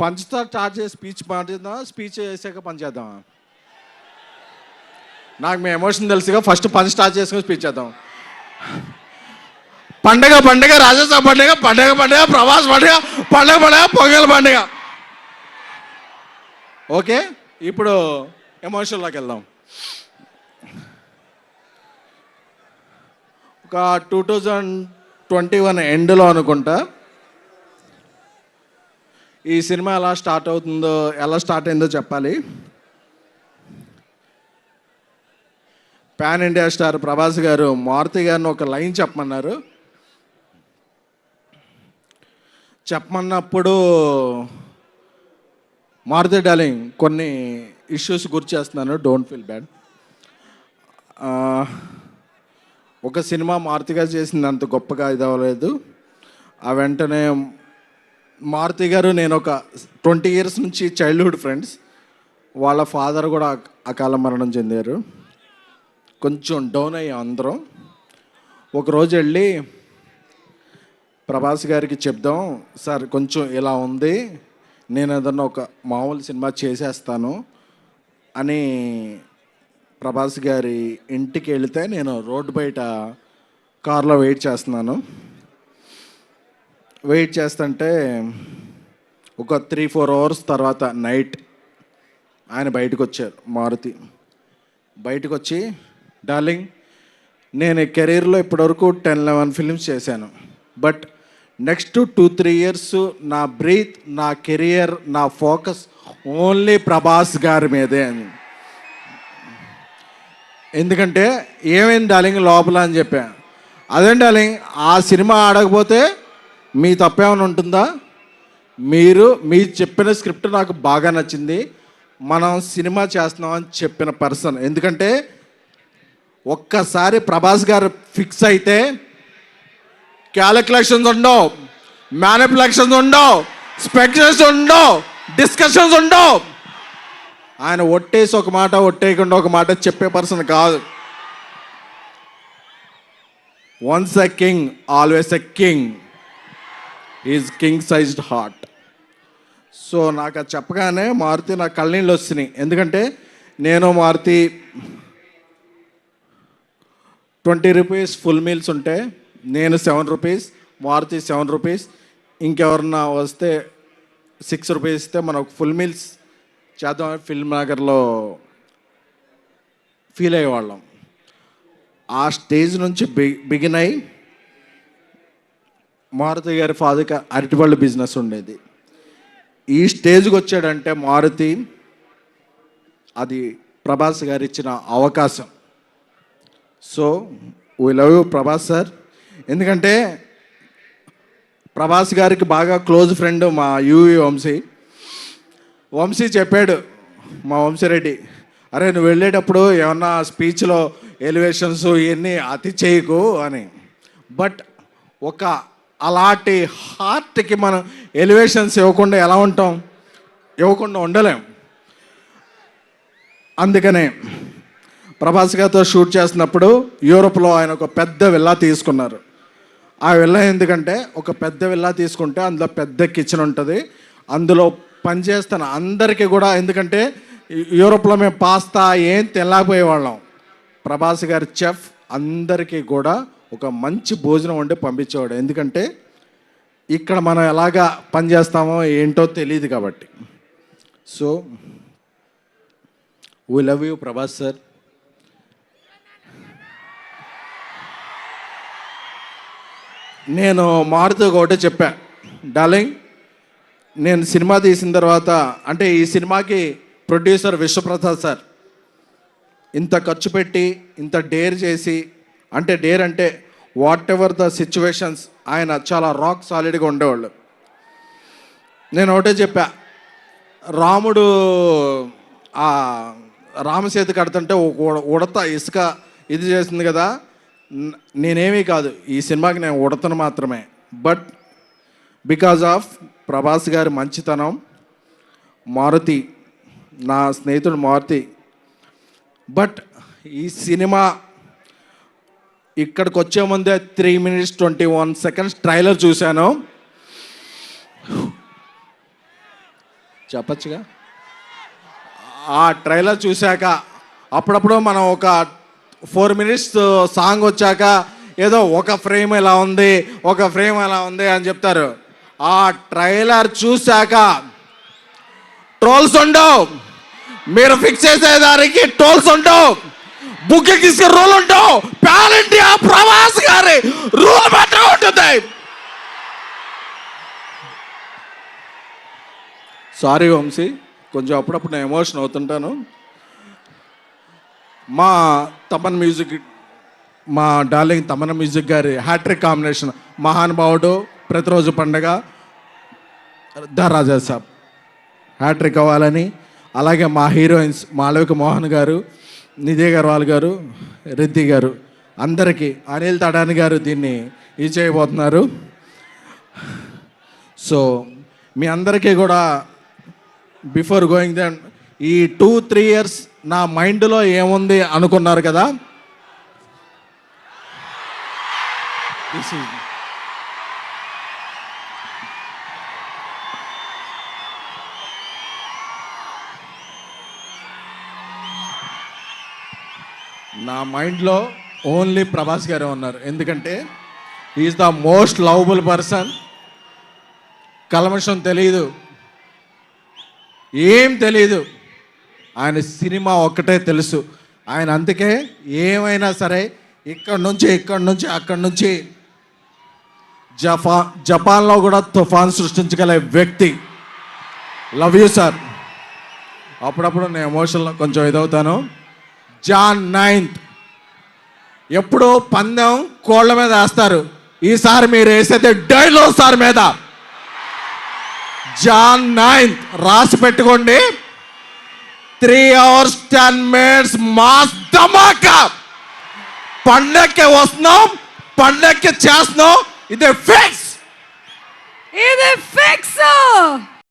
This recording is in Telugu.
పంచ్తో స్టార్ట్ చేసి స్పీచ్ మాట్లాడదాం, స్పీచ్ చేసాక పంచ్ చేద్దామా? నాకు మీ ఎమోషన్ తెలుసుగా, ఫస్ట్ పంచ్ స్టార్ట్ చేసుకుని స్పీచ్ చేద్దాం. పండగ పండగ, రాజస్థాన్ పండగ, పండగ పండగ, ప్రభాస్ పండగ, పండగ పండగ, పొంగల్ పండగ. ఓకే, ఇప్పుడు ఎమోషన్లోకి వెళ్దాం. ఒక 2021 ఎండ్లో అనుకుంటా ఈ సినిమా ఎలా స్టార్ట్ అయిందో చెప్పాలి. పాన్ ఇండియా స్టార్ ప్రభాస్ గారు మారుతి గారిని ఒక లైన్ చెప్పమన్నప్పుడు మారుతి డార్లింగ్ కొన్ని ఇష్యూస్ గుర్తు చేస్తున్నాను, డోంట్ ఫీల్ బ్యాడ్. ఒక సినిమా మారుతి గారు చేసింది అంత గొప్పగా ఇది అవ్వలేదు. ఆ వెంటనే మారుతి గారు నేను ఒక 20 years నుంచి చైల్డ్హుడ్ ఫ్రెండ్స్. వాళ్ళ ఫాదర్ కూడా అకాల మరణం చెందారు. కొంచెం డౌన్ అయ్యాం అందరం. ఒకరోజు వెళ్ళి ప్రభాస్ గారికి చెప్దాం, సార్ కొంచెం ఇలా ఉంది, నేను ఏదన్నా ఒక మామూలు సినిమా చేసేస్తాను అని ప్రభాస్ గారి ఇంటికి వెళితే నేను రోడ్డు బయట కార్లో వెయిట్ చేస్తుంటే ఒక 3-4 hours తర్వాత నైట్ ఆయన బయటకు వచ్చారు. మారుతి బయటకు వచ్చి, డార్లింగ్ నేను కెరీర్లో ఇప్పటివరకు 10-11 ఫిల్మ్స్ చేశాను, బట్ నెక్స్ట్ 2-3 years నా బ్రీత్, నా కెరియర్, నా ఫోకస్ ఓన్లీ ప్రభాస్ గారి మీదే అని. ఎందుకంటే ఏమైంది డార్లింగ్ లోపల అని చెప్పా. అదేం డార్లింగ్, ఆ సినిమా ఆడకపోతే మీ తప్పేమైనా ఉంటుందా? మీరు చెప్పిన స్క్రిప్ట్ నాకు బాగా నచ్చింది, మనం సినిమా చేస్తున్నామని చెప్పిన పర్సన్. ఎందుకంటే ఒక్కసారి ప్రభాస్ గారు ఫిక్స్ అయితే క్యాలిక్యులేషన్స్ ఉండవు, మ్యానిపులేషన్స్ ఉండవు, స్పెక్యులేషన్స్ ఉండవు, డిస్కషన్స్ ఉండవు. ఆయన ఒట్టేసి ఒక మాట, ఒట్టేయకుండా ఒక మాట చెప్పే పర్సన్ కాదు. Once a king always a king, is king sized heart. So నాకు అది చెప్పగానే మారుతి నా కళ్ళనీళ్ళు వస్తున్నాయి. ఎందుకంటే నేను మారుతి 20 rupees ఫుల్ మీల్స్ ఉంటే నేను 7 rupees, మారుతి 7 rupees, ఇంకెవరన్నా వస్తే 6 rupees ఇస్తే మనం ఫుల్ మీల్స్ చేద్దామని ఫిల్మ్ నగర్లో ఫీల్ అయ్యేవాళ్ళం. ఆ స్టేజ్ నుంచి బిగిన్ అయ్యి మారుతి గారి ఫాదర్కి అరటిపళ్ళు బిజినెస్ ఉండేది. ఈ స్టేజ్కి వచ్చాడంటే మారుతి, అది ప్రభాస్ గారు ఇచ్చిన అవకాశం. So we love you Prabhas sir. ఎందుకంటే ప్రభాస్ గారికి బాగా క్లోజ్ ఫ్రెండ్ మా యూవి వంశీ చెప్పాడు, మా వంశీరెడ్డి, అరే నువ్వు వెళ్ళేటప్పుడు ఏమన్నా స్పీచ్లో ఎలివేషన్స్ ఇవన్నీ అతి చేయకు అని. బట్ ఒక అలాంటి హార్ట్కి మనం ఎలివేషన్స్ ఇవ్వకుండా ఎలా ఉంటాం? ఇవ్వకుండా ఉండలేం. అందుకనే ప్రభాస్ గారితో షూట్ చేస్తున్నప్పుడు యూరోప్లో ఆయన ఒక పెద్ద విల్లా తీసుకున్నారు. ఆ విల్లా ఎందుకంటే ఒక పెద్ద విల్లా తీసుకుంటే అందులో పెద్ద కిచెన్ ఉంటుంది, అందులో పనిచేస్తున్న అందరికీ కూడా, ఎందుకంటే యూరోప్లో మేము పాస్తా ఏం తినలేకపోయేవాళ్ళం, ప్రభాస్ గారి చెఫ్ అందరికీ కూడా ఒక మంచి భోజనం వండి పంపించేవాడు. ఎందుకంటే ఇక్కడ మనం ఎలాగా పనిచేస్తామో ఏంటో తెలియదు కాబట్టి. So we love you Prabhas sir. నేను మారుతూ ఒకటే చెప్పా, డార్లింగ్ నేను సినిమా తీసిన తర్వాత, అంటే ఈ సినిమాకి ప్రొడ్యూసర్ విశ్వప్రసాద్ సార్ ఇంత ఖర్చు పెట్టి ఇంత డేర్ చేసి, అంటే డేర్ అంటే వాట్ ఎవర్ ద సిచ్యువేషన్స్, ఆయన చాలా రాక్ సాలిడ్గా ఉండేవాళ్ళు. నేను ఒకటే చెప్పా, రాముడు ఆ రామసేతు కడుతుంటే ఉడత ఇసుక ఇది చేసింది కదా, నేనేమీ కాదు, ఈ సినిమాకి నేను ఉడతను మాత్రమే. బట్ బికాజ్ ఆఫ్ ప్రభాస్ గారి మంచితనం, మారుతి నా స్నేహితుడు మారుతి. బట్ ఈ సినిమా ఇక్కడికి వచ్చే ముందే 3 minutes 21 seconds ట్రైలర్ చూశాను. చెప్పచ్చుగా. ఆ ట్రైలర్ చూశాక అప్పుడప్పుడు మనం ఒక 4 minutes సాంగ్ వచ్చాక ఏదో ఒక ఫ్రేమ్ ఎలా ఉంది, ఒక ఫ్రేమ్ ఎలా ఉంది అని చెప్తారు. ఆ ట్రైలర్ చూశాక ట్రోల్స్ ఉండవు, మీరు ఫిక్స్ చేసేదానికి ట్రోల్స్ ఉండవు, బుక్కి తీసుకుని రూల్ ఉండవు. పాన్ ఇండియా ప్రభాస్ గారి రూల్ మాత్రం ఉంటుంది. సారీ వంశీ, కొంచెం అప్పుడప్పుడు నేను ఎమోషన్ అవుతుంటాను. మా తమన్ మ్యూజిక్, మా డార్లింగ్ తమన్ మ్యూజిక్ గారి హ్యాట్రిక్ కాంబినేషన్ మహానుభావుడు, ప్రతిరోజు పండగ, ద రాజా సాబ్ హ్యాట్రిక్ అవ్వాలని, అలాగే మా హీరోయిన్స్ మాళవిక మోహన్ గారు, నిధి అగర్వాల్ గారు, రిద్ది గారు, అందరికీ, అనిల్ తడాని గారు దీన్ని ఇది చేయబోతున్నారు. సో మీ అందరికీ కూడా బిఫోర్ గోయింగ్ దెన్ ఈ 2-3 years నా మైండ్లో ఏముంది అనుకున్నారు కదా. నా మైండ్లో ఓన్లీ ప్రభాస్ గారే ఉన్నారు. ఎందుకంటే is the most lovable person. కల్మషం తెలీదు, ఏం తెలీదు, ఆయన సినిమా ఒక్కటే తెలుసు. ఆయన అందుకే ఏమైనా సరే ఇక్కడి నుంచి అక్కడి నుంచి జపాన్లో కూడా తుఫాన్ సృష్టించగల వ్యక్తి. Love you sir. అప్పుడప్పుడు నేను ఎమోషన్లో కొంచెం ఇదవుతాను. Jan 9th ఎప్పుడు పందెం కోళ్ళ మీద వేస్తారు, ఈసారి మీరు వేసేది డైనోసార్ మీద. Jan 9th రాసి పెట్టుకోండి. 3 hours 10 minutes మాస్ ధమాకా. పండక్కి వస్తున్నాం, పండక్కి చేస్తున్నాం. ఇది ఫిక్స్.